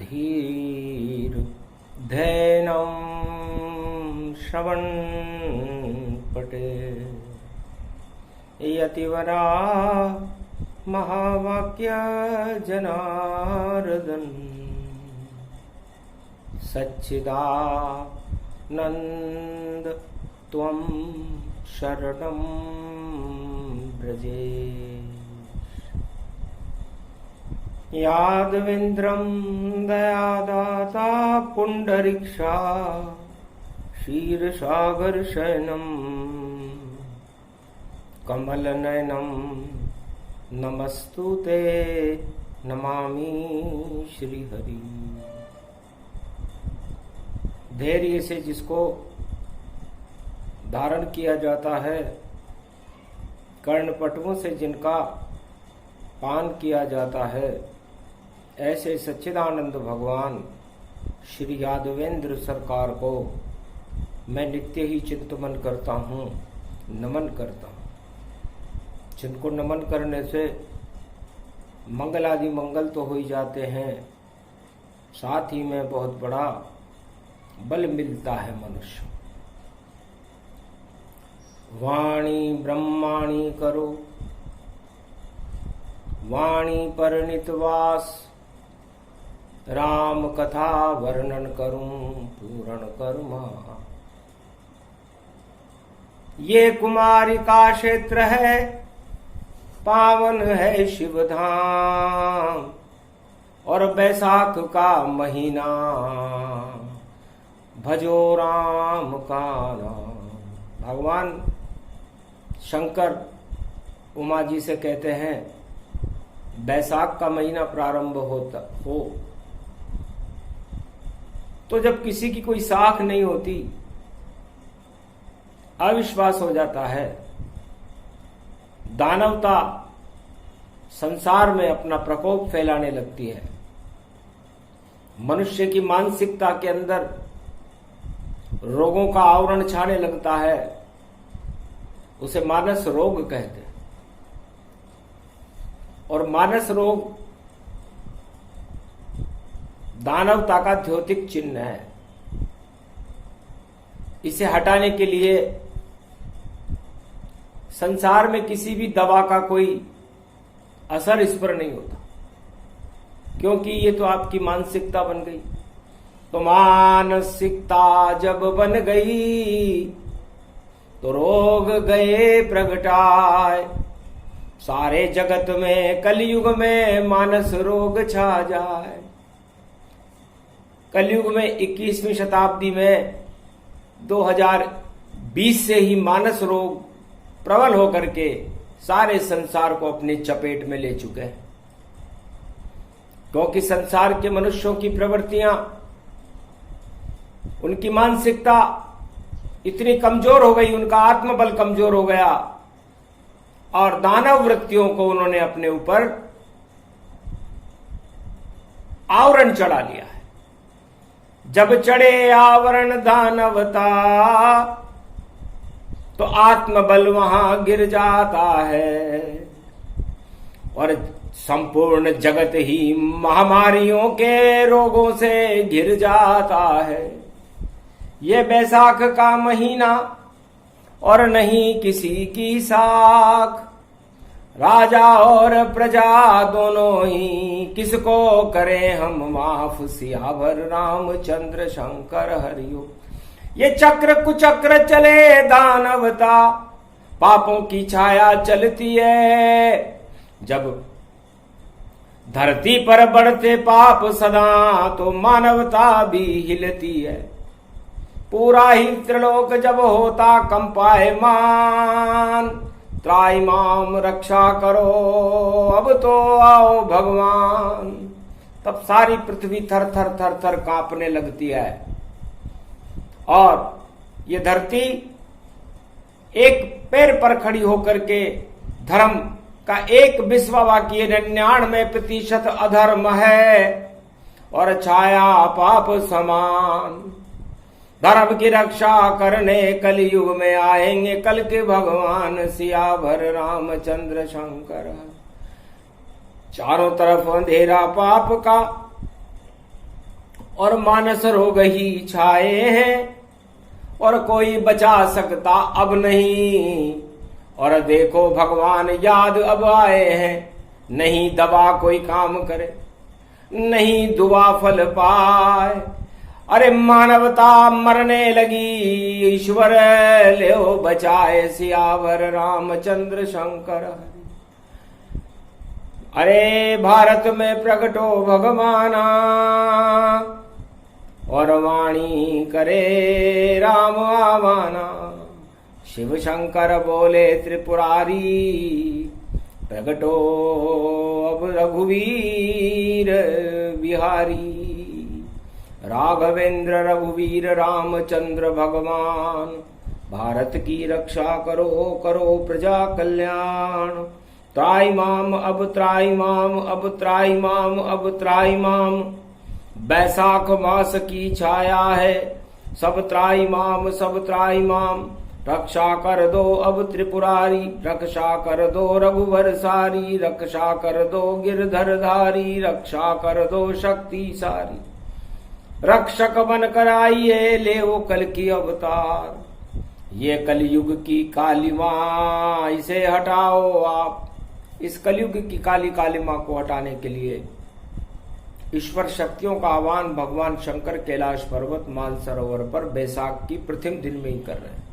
धीर धैनम श्रवण पटे यतिवरा महावाक्य जनार्दन सच्चिदानंद त्वं शरणं व्रजे यादवेन्द्रं दयादाता पुंडरीक्षा क्षीरसागरशयनं कमलनयनं नमस्तुते नमामि श्रीहरि। धैर्य से जिसको धारण किया जाता है, कर्णपटुओं से जिनका पान किया जाता है, ऐसे सच्चिदानंद भगवान श्री यादवेंद्र सरकार को मैं नित्य ही चिंतन करता हूँ, नमन करता हूँ। जिनको नमन करने से मंगल आदि मंगल तो हो ही जाते हैं, साथ ही में बहुत बड़ा बल मिलता है मनुष्य। वाणी ब्रह्माणी करो, वाणी पर नितवास, राम कथा वर्णन करूं पूर्ण कर्मा। ये कुमारी का क्षेत्र है, पावन है शिव धाम, और बैसाख का महीना भजो राम का नाम। भगवान शंकर उमा जी से कहते हैं, बैसाख का महीना प्रारंभ हो तो जब किसी की कोई साख नहीं होती, अविश्वास हो जाता है, दानवता संसार में अपना प्रकोप फैलाने लगती है, मनुष्य की मानसिकता के अंदर रोगों का आवरण छाने लगता है, उसे मानस रोग कहते हैं। और मानस रोग दानवता का द्योतिक चिन्ह है। इसे हटाने के लिए संसार में किसी भी दवा का कोई असर इस पर नहीं होता, क्योंकि ये तो आपकी मानसिकता बन गई। तो मानसिकता जब बन गई तो रोग गए प्रगटाए, सारे जगत में कलयुग में मानस रोग छा जाए। कलयुग में 21वीं शताब्दी में 2020 से ही मानस रोग प्रबल होकर के सारे संसार को अपनी चपेट में ले चुके हैं, क्योंकि संसार के मनुष्यों की प्रवृत्तियां, उनकी मानसिकता इतनी कमजोर हो गई, उनका आत्मबल कमजोर हो गया, और दानव वृत्तियों को उन्होंने अपने ऊपर आवरण चढ़ा लिया है। जब चढ़े आवरण दानवता तो आत्मबल वहां गिर जाता है, और संपूर्ण जगत ही महामारियों के रोगों से घिर जाता है। ये बैसाख का महीना और नहीं किसी की साख, राजा और प्रजा दोनों ही किसको करें हम माफ, सियावर रामचंद्र शंकर हरियो। ये चक्र कुचक्र चले दानवता, पापों की छाया चलती है। जब धरती पर बढ़ते पाप सदा, तो मानवता भी हिलती है। पूरा ही त्रिलोक जब होता कंपायमान, त्राहिमाम रक्षा करो अब तो आओ भगवान। तब सारी पृथ्वी थर थर थर थर कांपने लगती है, और ये धरती एक पैर पर खड़ी होकर के धर्म का 99% अधर्म है, और छाया पाप समान। धर्म की रक्षा करने कलयुग में आएंगे कल के भगवान, सियावर रामचंद्र शंकर। चारों तरफ अंधेरा पाप का, और मानस रोग ही छाए हैं, और कोई बचा सकता अब नहीं। और देखो भगवान याद अब आए हैं, नहीं दवा कोई काम करे, नहीं दुआ फल पाए। अरे मानवता मरने लगी, ईश्वर ले बचाए, सियावर रामचंद्र शंकर हरि। अरे भारत में प्रगटो भगवाना, और वाणी करे राम आवाना। शिव शंकर बोले त्रिपुरारी, प्रगटो अब रघुवीर बिहारी। राघवेंद्र रघुवीर रामचंद्र भगवान, भारत की रक्षा करो करो प्रजा कल्याण। त्राइमाम अब त्राइमाम, अब त्राइमाम, अब त्राइमाम। बैसाख मास की छाया है, सब त्राइमाम, सब त्राइमाम। रक्षा कर दो अब त्रिपुरारी, रक्षा कर दो रघुवर सारी। रक्षा कर दो गिरधरधारी, रक्षा कर दो शक्ति सारी। रक्षक बन कर आइए, ले वो कल की अवतार। ये कलयुग की काली माँ, इसे हटाओ आप। इस कलयुग की काली काली माँ को हटाने के लिए ईश्वर शक्तियों का आह्वान भगवान शंकर कैलाश पर्वत मानसरोवर पर बैसाख की प्रथम दिन में ही कर रहे हैं।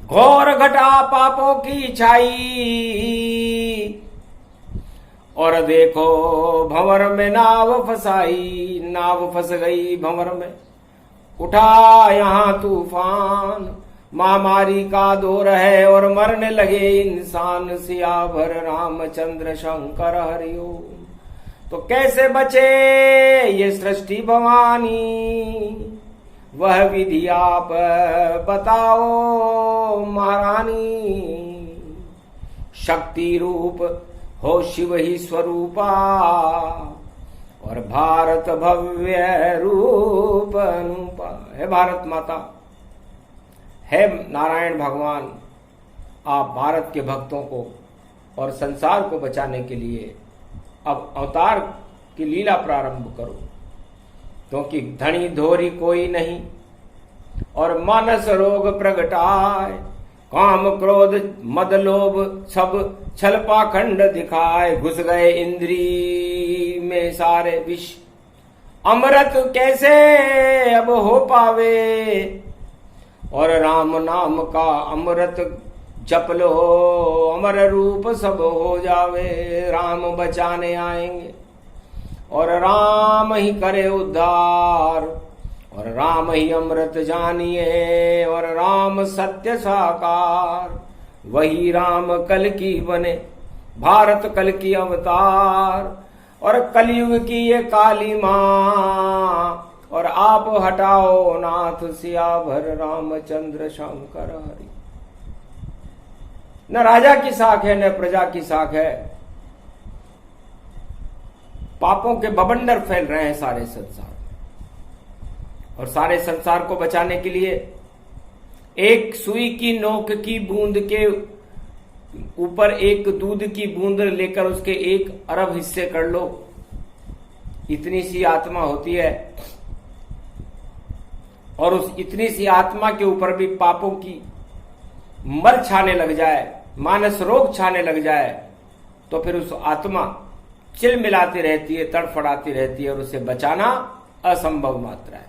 घोर घटा पापों की छाई, और देखो भंवर में नाव फसाई। नाव फंस गई भंवर में, उठा यहां तूफान। महामारी का दौर है और मरने लगे इंसान, सियावर रामचंद्र शंकर हरिओम। तो कैसे बचे ये सृष्टि भवानी, वह विधि आप बताओ महारानी। शक्ति रूप हो शिव ही स्वरूपा, और भारत भव्य रूप अनुपा। है भारत माता, है नारायण भगवान, आप भारत के भक्तों को और संसार को बचाने के लिए अब अवतार की लीला प्रारंभ करो। क्योंकि धनी धोरी कोई नहीं, और मानस रोग प्रगटाए। काम क्रोध मद लोभ सब छल पाखंड दिखाए। घुस गए इंद्री में सारे विष, अमृत कैसे अब हो पावे। और राम नाम का अमृत जप लो, अमर रूप सब हो जावे। राम बचाने आएंगे, और राम ही करे उद्धार। और राम ही अमृत जानिए, और राम सत्य साकार। वही राम कल की बने, भारत कल की अवतार। और कलयुग की ये काली माँ, और आप हटाओ नाथ सियावर रामचंद्र शंकर हरि। न राजा की साख है न प्रजा की साख है। पापों के बवंडर फैल रहे हैं सारे संसार, और सारे संसार को बचाने के लिए एक सुई की नोक की बूंद के ऊपर एक दूध की बूंद लेकर उसके 1 अरब हिस्से कर लो, इतनी सी आत्मा होती है। और उस इतनी सी आत्मा के ऊपर भी पापों की मर छाने लग जाए, मानस रोग छाने लग जाए, तो फिर उस आत्मा चिलमिलाती रहती है, तड़फड़ाती रहती है, और उसे बचाना असंभव मात्र है।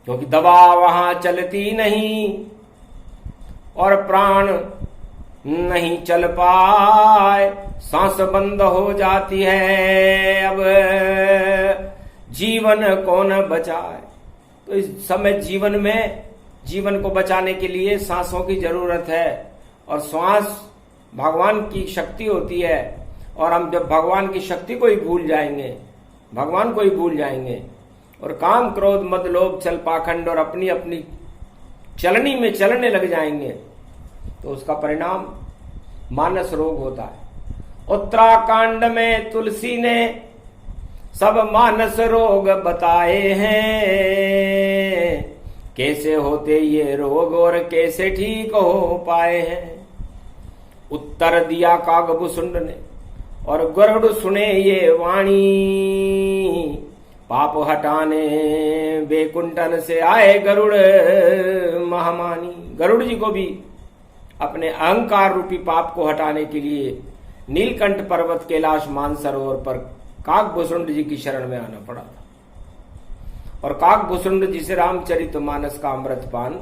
क्योंकि दवा वहां चलती नहीं, और प्राण नहीं चल पाए। सांस बंद हो जाती है, अब जीवन कौन बचाए। तो इस समय जीवन में, जीवन को बचाने के लिए सांसों की जरूरत है, और श्वास भगवान की शक्ति होती है। और हम जब भगवान की शक्ति को ही भूल जाएंगे, भगवान को ही भूल जाएंगे, और काम क्रोध मद लोभ छल पाखंड और अपनी अपनी चलनी में चलने लग जाएंगे, तो उसका परिणाम मानस रोग होता है। उत्तराखंड में तुलसी ने सब मानस रोग बताए हैं, कैसे होते ये रोग और कैसे ठीक हो पाए हैं। उत्तर दिया कागभूषुंड ने, और गरुड़ सुने ये वाणी, पाप हटाने बैकुंठन से आए गरुड़ महामानी। गरुड़ जी को भी अपने अहंकार रूपी पाप को हटाने के लिए नीलकंठ पर्वत कैलाश मानसरोवर पर काकभूषुंड जी की शरण में आना पड़ा था। और काकभूषुंड जी से रामचरितमानस का अमृतपान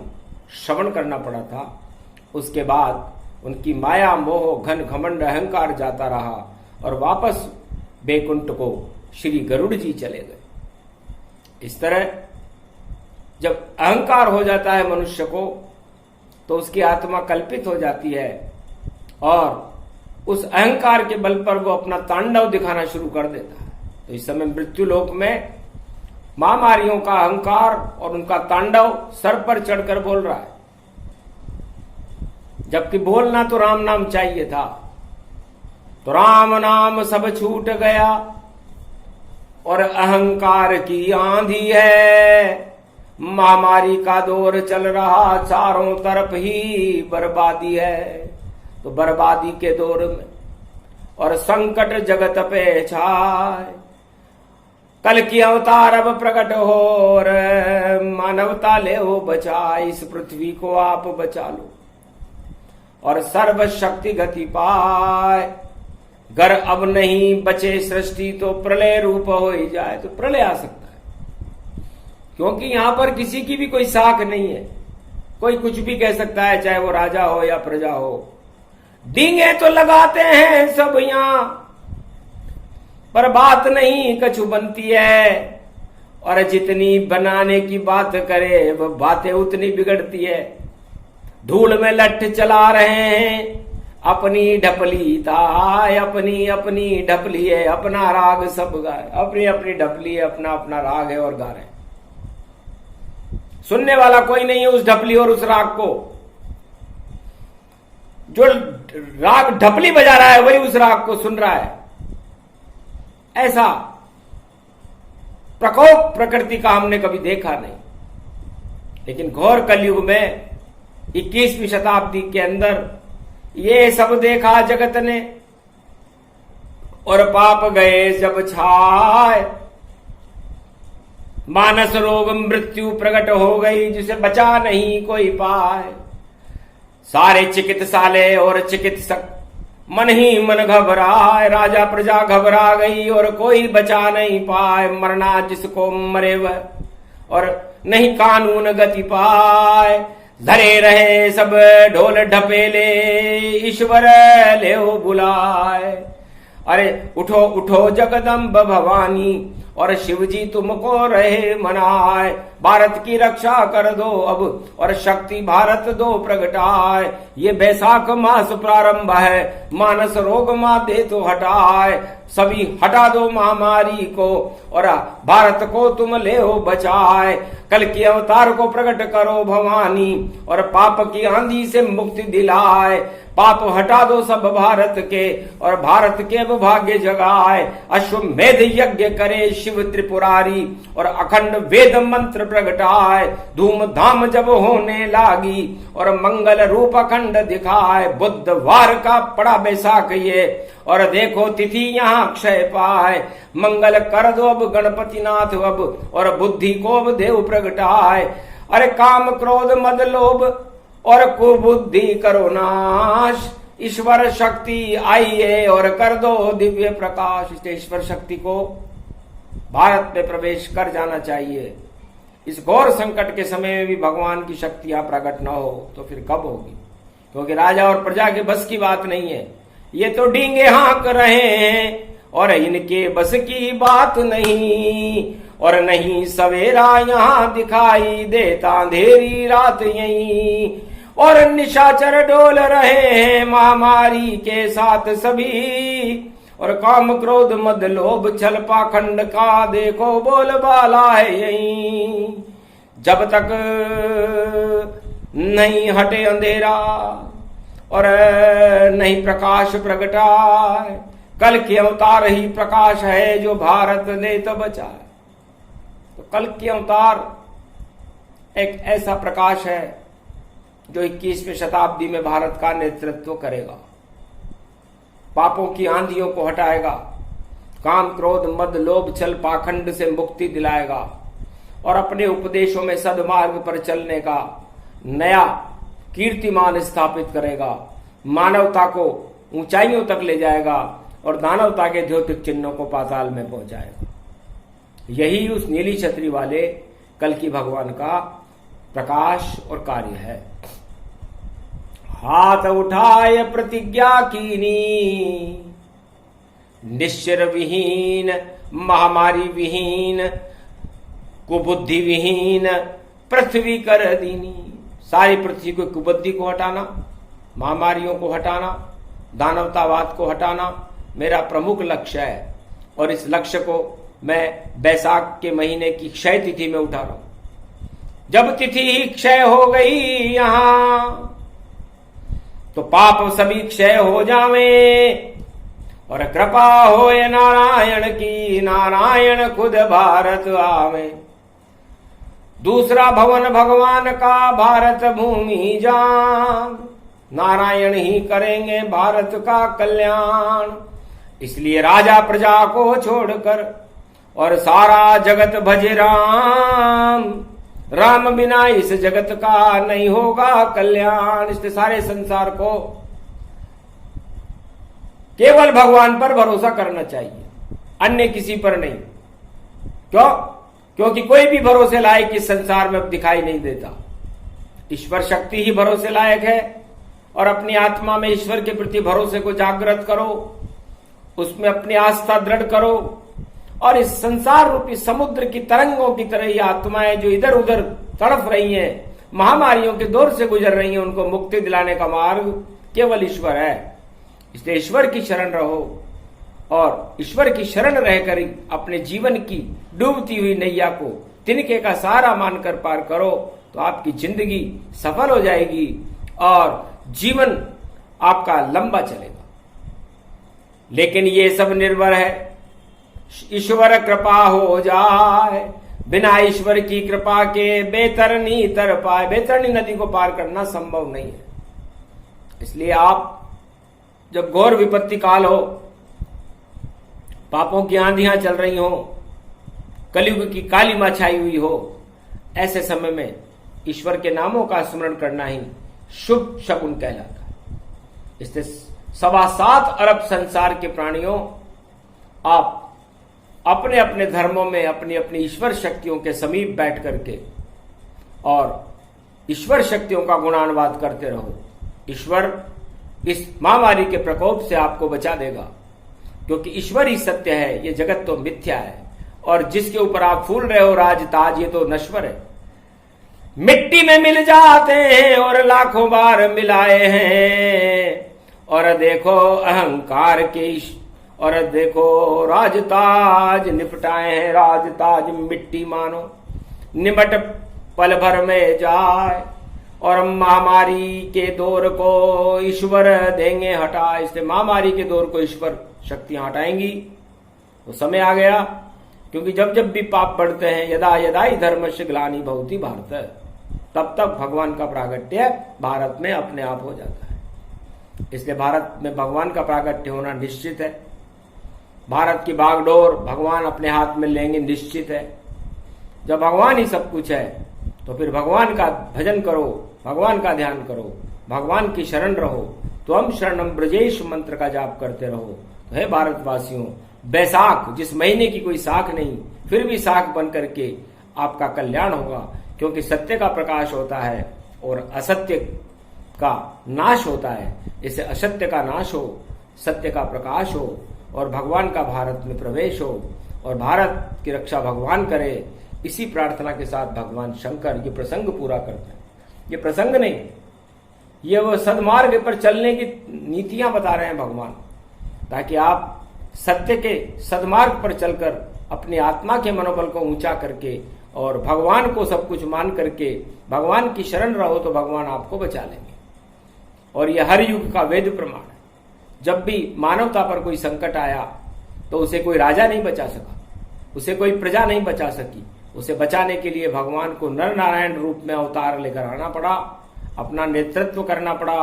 श्रवण करना पड़ा था। उसके बाद उनकी माया मोह घन घमंड अहंकार जाता रहा और वापस बैकुंठ को श्री गरुड़ जी चले गए। इस तरह जब अहंकार हो जाता है मनुष्य को तो उसकी आत्मा कल्पित हो जाती है और उस अहंकार के बल पर वो अपना तांडव दिखाना शुरू कर देता है। तो इस समय मृत्यु लोक में महामारियों का अहंकार और उनका तांडव सर पर चढ़कर बोल रहा है, जबकि बोलना तो राम नाम चाहिए था। तो राम नाम सब छूट गया और अहंकार की आंधी है, महामारी का दौर चल रहा, चारों तरफ ही बर्बादी है। तो बर्बादी के दौर में और संकट जगत पे छाए, कल की अवतार अब प्रकट हो और मानवता ले हो बचाए। इस पृथ्वी को आप बचा लो और सर्वशक्ति गति पाए। गर अब नहीं बचे सृष्टि तो प्रलय रूप हो ही जाए। तो प्रलय आ सकता है, क्योंकि यहां पर किसी की भी कोई साख नहीं है। कोई कुछ भी कह सकता है, चाहे वो राजा हो या प्रजा हो। डींगे तो लगाते हैं सब यहां, पर बात नहीं कछु बनती है। और जितनी बनाने की बात करे वह बातें उतनी बिगड़ती है। धूल में लठ चला रहे हैं, अपनी ढपली ताय, अपनी अपनी ढपली है, अपना राग सब गाए। अपनी अपनी ढपली है, अपना अपना राग है और गा रहे हैं। सुनने वाला कोई नहीं है उस ढपली और उस राग को। जो राग ढपली बजा रहा है वही उस राग को सुन रहा है। ऐसा प्रकोप प्रकृति का हमने कभी देखा नहीं। लेकिन घोर कलयुग में 21वीं शताब्दी के अंदर ये सब देखा जगत ने और पाप गए जब छाए। मानस रोग मृत्यु प्रकट हो गई, जिसे बचा नहीं कोई पाए। सारे चिकित्सालय और चिकित्सक मन ही मन घबराए। राजा प्रजा घबरा गई और कोई बचा नहीं पाए। मरना जिसको मरे वह और नहीं कानून गति पाए। धरे रहे सब ढोल ढपेले, ईश्वर ले बुलाए। अरे उठो उठो जगदम्ब भवानी और शिव जी तुमको रहे मनाए। भारत की रक्षा कर दो अब और शक्ति भारत दो प्रगटाए। ये बैसाख मास प्रारंभ है, मानस रोग माँ दे तो हटाए। सभी हटा दो महामारी को और भारत को तुम ले हो बचाए। कल के अवतार को प्रकट करो भवानी और पाप की आंधी से मुक्ति दिलाए। पाप हटा दो सब भारत के और भारत के भाग्य जगाए। अश्वमेध यज्ञ करे शिव त्रिपुरारी और अखंड वेद मंत्र प्रगटाए। धूमधाम जब होने लागी और मंगल रूप अखंड दिखाए। बुधवार का पड़ा बैसाख ये और देखो तिथि यहाँ क्षय पाए। मंगल कर दो अब गणपति नाथ अब और बुद्धि को अब देव प्रगटाए। अरे काम क्रोध मद लोभ और कुबुद्धि करो नाश। ईश्वर शक्ति आइए और कर दो दिव्य प्रकाश। ईश्वर शक्ति को भारत में प्रवेश कर जाना चाहिए। इस घोर संकट के समय में भी भगवान की शक्ति यहाँ प्रकट न हो तो फिर कब होगी? क्योंकि राजा और प्रजा के बस की बात नहीं है। ये तो डींगे हाँक रहे हैं और इनके बस की बात नहीं। और नहीं सवेरा यहाँ दिखाई देता, अंधेरी रात यहीं और निशाचर डोल रहे हैं महामारी के साथ सभी। और काम क्रोध मद लोभ छल पाखंड का देखो बोलबाला है यहीं। जब तक नहीं हटे अंधेरा और नहीं प्रकाश प्रगटाए। कल के अवतार ही प्रकाश है जो भारत ने तो बचाए। तो कल के अवतार एक ऐसा प्रकाश है जो 21वीं शताब्दी में भारत का नेतृत्व करेगा। पापों की आंधियों को हटाएगा, काम क्रोध मद लोभ छल पाखंड से मुक्ति दिलाएगा और अपने उपदेशों में सद्मार्ग पर चलने का नया कीर्तिमान स्थापित करेगा, मानवता को ऊंचाइयों तक ले जाएगा और दानवता के द्योतिक चिन्हों को पाताल में पहुंचाएगा। यही उस नीली छतरी वाले कल्कि भगवान का प्रकाश और कार्य है। हाथ उठाए प्रतिज्ञा कीनी, निश्चर विहीन महामारी विहीन कुबुद्धि विहीन पृथ्वी कर दीनी। सारी पृथ्वी को कुबुद्धि को हटाना, महामारियों को हटाना, दानवतावाद को हटाना मेरा प्रमुख लक्ष्य है और इस लक्ष्य को मैं बैसाख के महीने की क्षय तिथि में उठा रहा हूं। जब तिथि ही क्षय हो गई यहां तो पाप सभी क्षय हो जावे और कृपा होए नारायण की, नारायण खुद भारत आवे। दूसरा भवन भगवान का भारत भूमि जान, नारायण ही करेंगे भारत का कल्याण। इसलिए राजा प्रजा को छोड़कर और सारा जगत भजे राम, राम बिना इस जगत का नहीं होगा कल्याण। इसलिए सारे संसार को केवल भगवान पर भरोसा करना चाहिए, अन्य किसी पर नहीं। क्यों? क्योंकि कोई भी भरोसे लायक इस संसार में अब दिखाई नहीं देता। ईश्वर शक्ति ही भरोसे लायक है और अपनी आत्मा में ईश्वर के प्रति भरोसे को जागृत करो, उसमें अपनी आस्था दृढ़ करो और इस संसार रूपी समुद्र की तरंगों की तरह ये आत्माएं जो इधर उधर तड़फ रही हैं, महामारियों के दौर से गुजर रही हैं, उनको मुक्ति दिलाने का मार्ग केवल ईश्वर है। इसलिए ईश्वर की शरण रहो और ईश्वर की शरण रहकर अपने जीवन की डूबती हुई नैया को तिनके का सहारा मानकर पार करो तो आपकी जिंदगी सफल हो जाएगी और जीवन आपका लंबा चलेगा। लेकिन ये सब निर्भर है ईश्वर कृपा हो जाए, बिना ईश्वर की कृपा के बेतरनी तर पाए। बेतरनी नदी को पार करना संभव नहीं है। इसलिए आप जब घोर विपत्ति काल हो, पापों की आंधियां चल रही हो, कलयुग की काली मां छाई हुई हो, ऐसे समय में ईश्वर के नामों का स्मरण करना ही शुभ शकुन कहलाता है। इससे 7.25 अरब संसार के प्राणियों, आप अपने अपने धर्मों में अपनी अपनी ईश्वर शक्तियों के समीप बैठ करके और ईश्वर शक्तियों का गुणानुवाद करते रहो। ईश्वर इस महामारी के प्रकोप से आपको बचा देगा, क्योंकि ईश्वर ही सत्य है, ये जगत तो मिथ्या है और जिसके ऊपर आप फूल रहे हो राज ताज, ये तो नश्वर है। मिट्टी में मिल जाते हैं और लाखों बार मिलाए हैं, और देखो अहंकार के और देखो राजताज निपटाए हैं। राजताज मिट्टी मानो निमट पल भर में जाए और महामारी के दौर को ईश्वर देंगे हटा। इसलिए महामारी के दौर को ईश्वर शक्तियां हटाएंगी। वो समय आ गया, क्योंकि जब जब भी पाप बढ़ते हैं, यदा यदा ही धर्मस्य ग्लानि भवति भारत, तब तक भगवान का प्रागट्य भारत में अपने आप हो जाता है। इसलिए भारत में भगवान का प्रागट्य होना निश्चित है। भारत की बागडोर भगवान अपने हाथ में लेंगे, निश्चित है। जब भगवान ही सब कुछ है तो फिर भगवान का भजन करो, भगवान का ध्यान करो, भगवान की शरण रहो। तो हम शरणम ब्रजेश मंत्र का जाप करते रहो। तो हे भारतवासियों, बैसाख जिस महीने की कोई साख नहीं, फिर भी साख बन करके आपका कल्याण होगा, क्योंकि सत्य का प्रकाश होता है और असत्य का नाश होता है। इसे असत्य का नाश हो, सत्य का प्रकाश हो और भगवान का भारत में प्रवेश हो और भारत की रक्षा भगवान करे। इसी प्रार्थना के साथ भगवान शंकर ये प्रसंग पूरा करते हैं। ये प्रसंग नहीं, ये वो सदमार्ग पर चलने की नीतियां बता रहे हैं भगवान, ताकि आप सत्य के सदमार्ग पर चलकर अपनी आत्मा के मनोबल को ऊंचा करके और भगवान को सब कुछ मान करके भगवान की शरण रहो तो भगवान आपको बचा लेंगे। और यह हर युग का वेद प्रमाण है। जब भी मानवता पर कोई संकट आया तो उसे कोई राजा नहीं बचा सका, उसे कोई प्रजा नहीं बचा सकी। उसे बचाने के लिए भगवान को नर नारायण रूप में अवतार लेकर आना पड़ा, अपना नेतृत्व करना पड़ा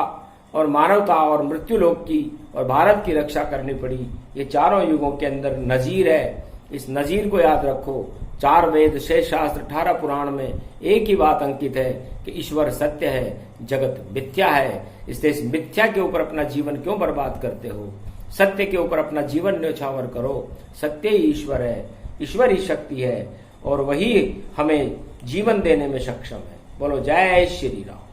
और मानवता और मृत्यु लोक की और भारत की रक्षा करनी पड़ी। ये चारों युगों के अंदर नजीर है। इस नजीर को याद रखो। 4 वेद, 6 शास्त्र, 18 पुराण में एक ही बात अंकित है कि ईश्वर सत्य है, जगत मिथ्या है। इसलिए इस मिथ्या के ऊपर अपना जीवन क्यों बर्बाद करते हो? सत्य के ऊपर अपना जीवन न्यौछावर करो। सत्य ही ईश्वर है, ईश्वर ही शक्ति है और वही हमें जीवन देने में सक्षम है। बोलो जय श्री राम।